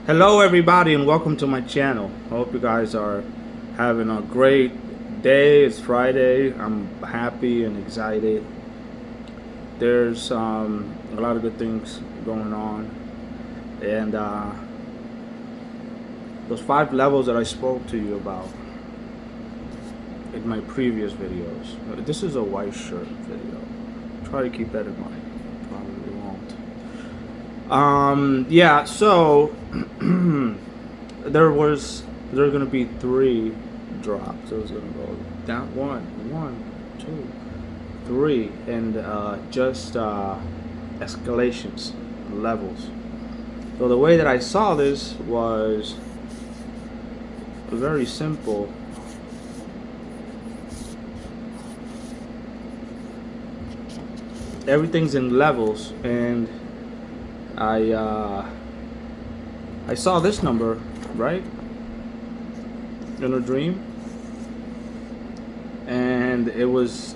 Hello, everybody, and welcome to my channel. I hope you guys are having a great day. It's Friday. I'm happy and excited. There's a lot of good things going on, and those 5 levels that I spoke to you about in my previous videos. This is a white shirt video. Try to keep that in mind. Probably won't. Yeah. So. There are gonna be 3 drops. It was gonna go down one, two, three, and just escalations, levels. So the way that I saw this was very simple. Everything's in levels, and I I saw this number, right, in a dream, and it was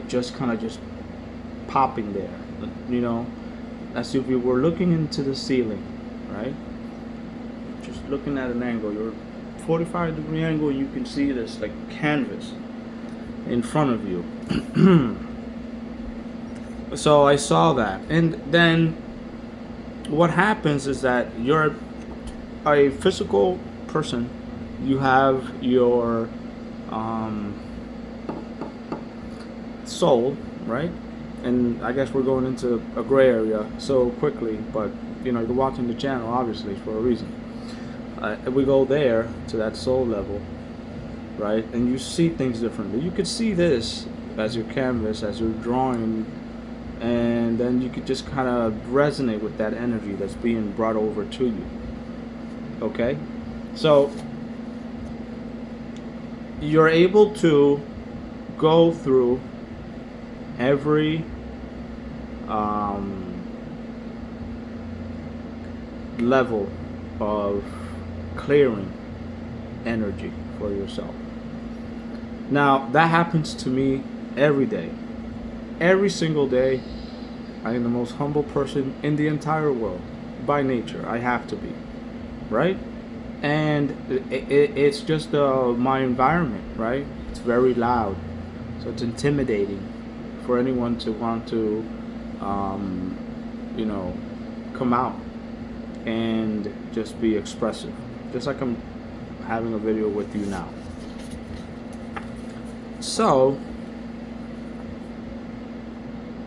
just kind of just popping there, you know, as if you were looking into the ceiling, right? Just looking at an angle, you're 45-degree angle, you can see this like canvas in front of you. So I saw that, and then what happens is that you're a physical person. You have your soul, right? And I guess we're going into a gray area so quickly, but you know, you're watching the channel obviously for a reason. We go there to that soul level, right? And you see things differently. You could see this as your canvas, as you're drawing, and then you could just kind of resonate with that energy that's being brought over to you. Okay, so you're able to go through every level of clearing energy for yourself. Now that happens to me every day. Every single day. I am the most humble person in the entire world by nature. I have to be, right? And it's just my environment, right? It's very loud, so it's intimidating for anyone to want to, you know, come out and just be expressive, just like I'm having a video with you now. So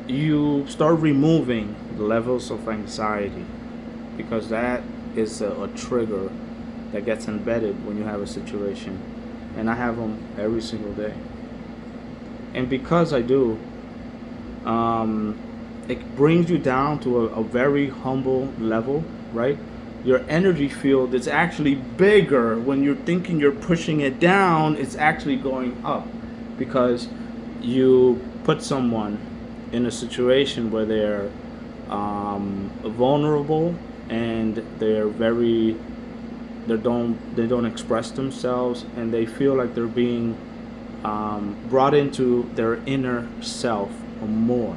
you start removing the levels of anxiety, because that is a trigger that gets embedded when you have a situation, and I have them every single day. And because I do, it brings you down to a very humble level, right? Your energy field is actually bigger. When you're thinking you're pushing it down, it's actually going up, because you put someone in a situation where they're vulnerable, and they don't express themselves, and they feel like they're being brought into their inner self more,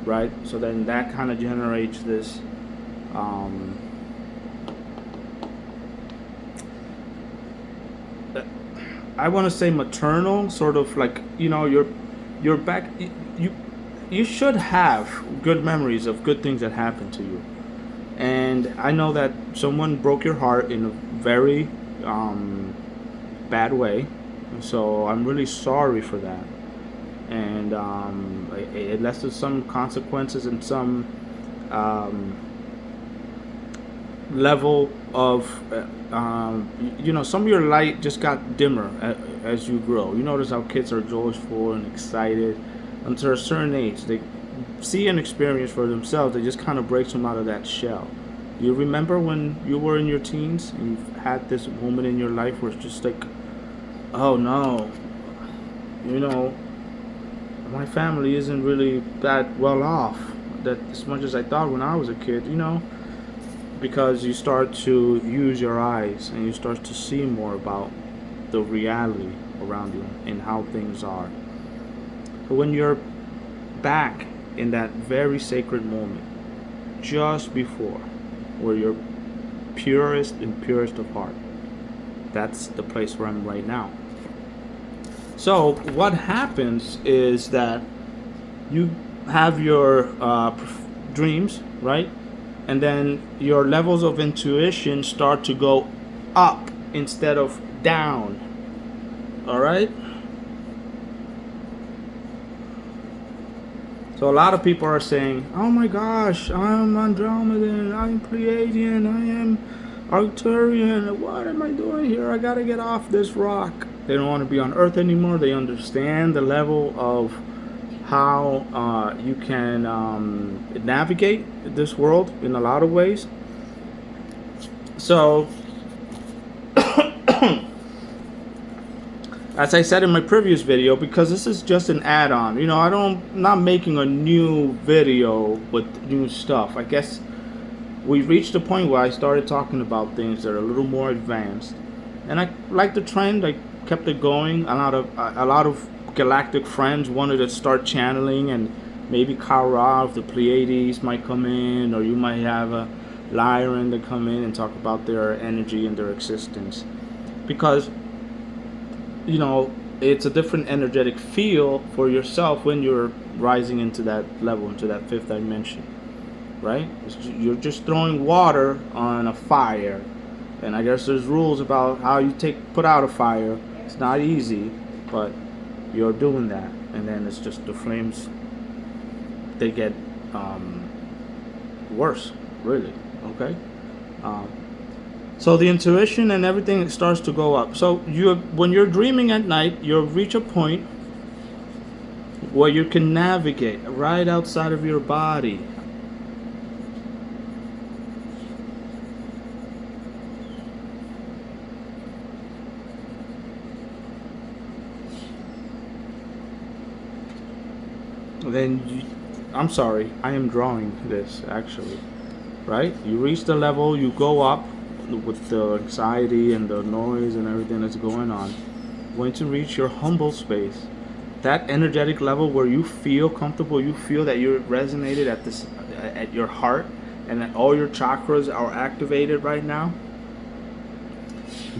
right? So then that kind of generates this I want to say maternal, sort of like, you know, you're back. You should have good memories of good things that happened to you, and I know that someone broke your heart in a very bad way, so I'm really sorry for that, and it led to some consequences and some level of you know, some of your light just got dimmer as you grow. You notice how kids are joyful and excited until a certain age. They see and experience for themselves. They just kind of breaks them out of that shell. Do you remember when you were in your teens and you had this moment in your life where it's just like, oh no, you know, my family isn't really that well off, that as much as I thought when I was a kid, you know? Because you start to use your eyes and you start to see more about the reality around you and how things are. But when you're back in that very sacred moment, just before, where you're purest and purest of heart. That's the place where I'm right now. So what happens is that you have your dreams, right? And then your levels of intuition start to go up instead of down. All right? So a lot of people are saying, "Oh my gosh, I'm Andromedan, I'm Pleiadian, I am Arcturian. What am I doing here? I gotta get off this rock." They don't want to be on Earth anymore. They understand the level of how you can navigate this world in a lot of ways. So, as I said in my previous video, because this is just an add-on, I'm not making a new video with new stuff. I guess we reached a point where I started talking about things that are a little more advanced, and I like the trend. I kept it going. A lot of galactic friends wanted to start channeling, and maybe Kara of the Pleiades might come in, or you might have a Lyran to come in and talk about their energy and their existence, because it's a different energetic feel for yourself when you're rising into that level, into that fifth dimension, right? You're just throwing water on a fire, and I guess there's rules about how you put out a fire. It's not easy, but you're doing that, and then it's just the flames, they get worse, really. Okay. So the intuition and everything starts to go up. So when you're dreaming at night, you'll reach a point where you can navigate right outside of your body. I'm sorry, I am drawing this actually, right? You reach the level, you go up with the anxiety and the noise and everything that's going on. When to reach your humble space, that energetic level where you feel comfortable, you feel that you're resonated at your heart, and that all your chakras are activated right now.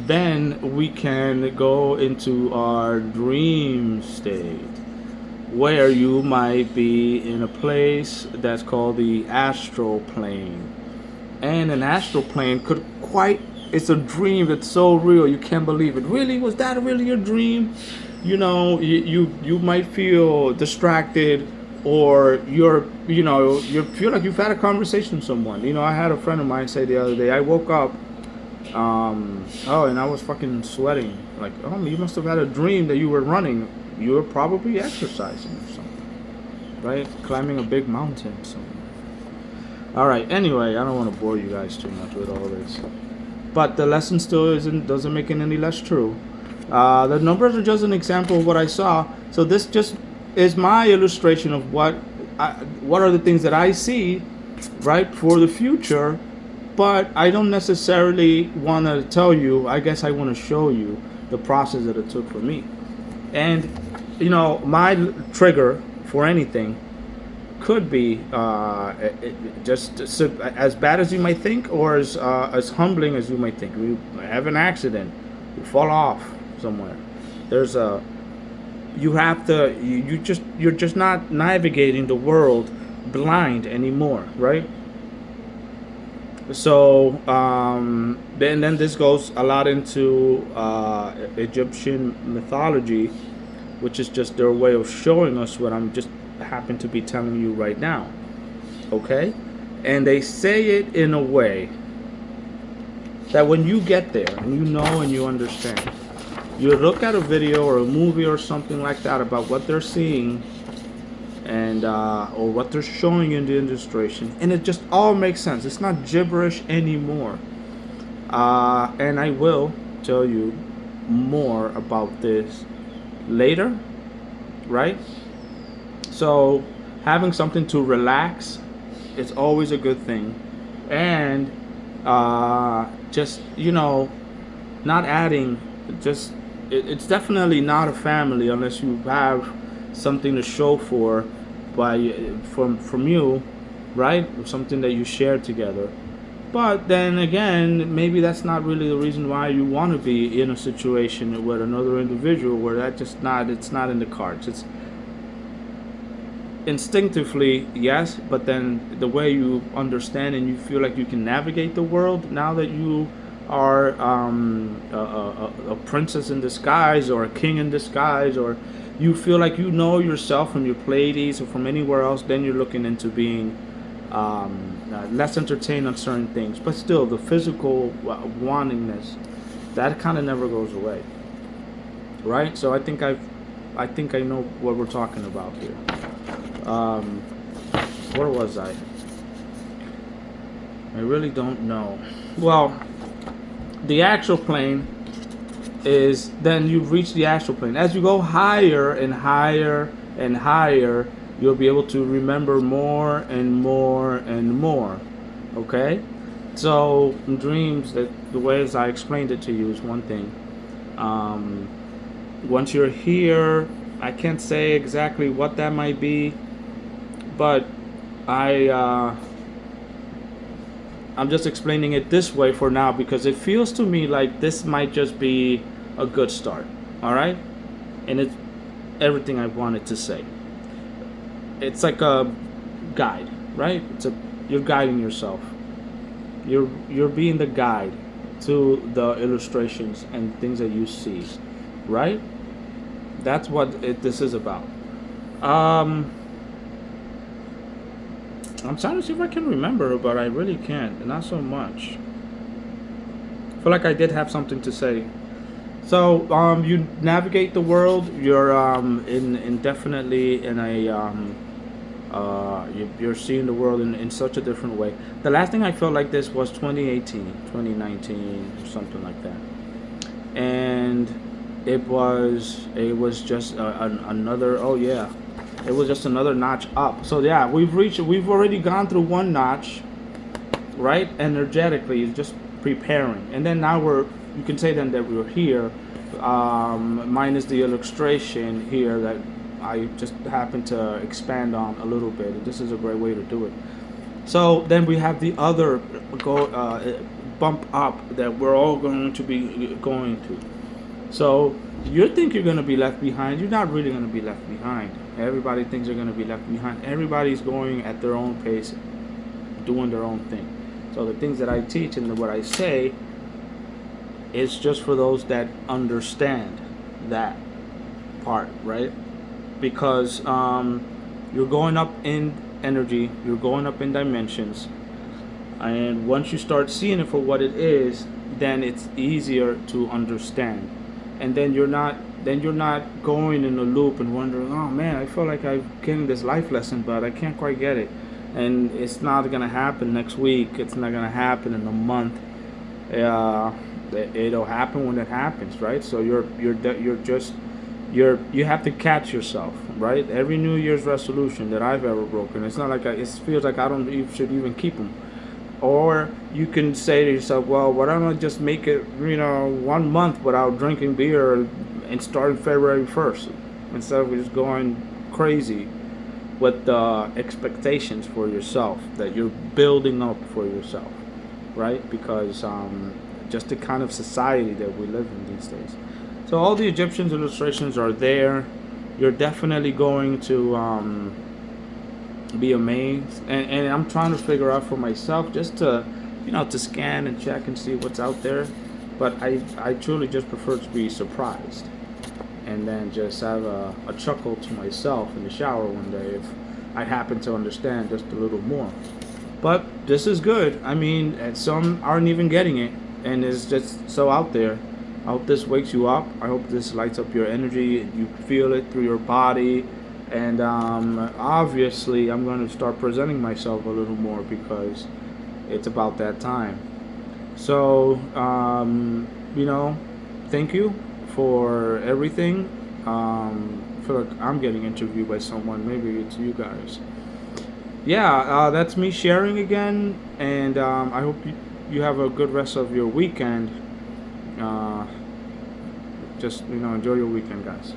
Then we can go into our dream state, where you might be in a place that's called the astral plane. And an astral plane it's a dream that's so real you can't believe it. Really? Was that really your dream? You might feel distracted, or you feel like you've had a conversation with someone. I had a friend of mine say the other day, I woke up, and I was fucking sweating. Like, oh, you must have had a dream that you were running. You were probably exercising or something, right? Climbing a big mountain somewhere. All right. Anyway, I don't want to bore you guys too much with all this, but the lesson still doesn't make it any less true. The numbers are just an example of what I saw. So this just is my illustration of what are the things that I see, right, for the future. But I don't necessarily want to tell you. I guess I want to show you the process that it took for me. And my trigger for anything could be just as bad as you might think, or as humbling as you might think. You have an accident, you fall off somewhere. You're just not navigating the world blind anymore, right? So then this goes a lot into Egyptian mythology, which is just their way of showing us what I'm just happen to be telling you right now. Okay? And they say it in a way that when you get there and and you understand, you look at a video or a movie or something like that about what they're seeing, and or what they're showing in the illustration, and it just all makes sense. It's not gibberish anymore. And I will tell you more about this later, right? So having something to relax is always a good thing, and just not adding. It's definitely not a family unless you have something to show from you, right? Something that you share together. But then again, maybe that's not really the reason why you want to be in a situation with another individual where that just not it's not in the cards. It's instinctively yes, but then the way you understand and you feel like you can navigate the world now that you are a princess in disguise or a king in disguise, or you feel like you know yourself from your Pleiades or from anywhere else, then you're looking into being less entertained on certain things. But still, the physical wantingness, that kind of never goes away, right? So I think I know what we're talking about here. Um, where was I? I really don't know. Well, the actual plane is then you reach the astral plane. As you go higher and higher and higher, you'll be able to remember more and more and more. Okay? So dreams, that the ways I explained it to you is one thing. Um, Once you're here, I can't say exactly what that might be, but I I'm just explaining it this way for now because it feels to me like this might just be a good start. All right, and it's everything I wanted to say. It's like a guide, right? It's a you're guiding yourself. You're being the guide to the illustrations and things that you see, right? That's what this is about. Um, I'm trying to see if I can remember, but I really can't. Not so much. I feel like I did have something to say. So you navigate the world. You're in definitely in a you're seeing the world in such a different way. The last thing I felt like this was 2018, 2019, or something like that, and it was just another. Oh yeah, it was just another notch up. So yeah, we've already gone through one notch, right? Energetically, just preparing, and then now you can say then that we're here, minus the illustration here that I just happened to expand on a little bit. And this is a great way to do it. So then we have the other bump up that we're all going to be going to. So you think you're going to be left behind. You're not really going to be left behind. Everybody thinks they're going to be left behind. Everybody's going at their own pace, doing their own thing. So the things that I teach and what I say is just for those that understand that part, right? Because you're going up in energy, you're going up in dimensions, and once you start seeing it for what it is, then it's easier to understand, and then you're not going in a loop and wondering, oh man, I feel like I'm getting this life lesson, but I can't quite get it, and it's not gonna happen next week. It's not gonna happen in a month. Uh, it'll happen when it happens, right? So you have to catch yourself, right? Every New Year's resolution that I've ever broken, it's not like it feels like I don't should even keep them. Or you can say to yourself, well, why don't I just make it, 1 month without drinking beer and start February 1st instead of just going crazy with the expectations for yourself that you're building up for yourself, right? Because just the kind of society that we live in these days. So all the Egyptian illustrations are there. You're definitely going to be amazed, and I'm trying to figure out for myself just to scan and check and see what's out there. But I truly just prefer to be surprised, and then just have a chuckle to myself in the shower one day if I happen to understand just a little more. But this is good. I mean, and some aren't even getting it, and it's just so out there. I hope this wakes you up. I hope this lights up your energy. You feel it through your body. And obviously, I'm going to start presenting myself a little more because it's about that time. So, thank you for everything. I feel like I'm getting interviewed by someone. Maybe it's you guys. Yeah, that's me sharing again. And I hope you have a good rest of your weekend. Just enjoy your weekend, guys.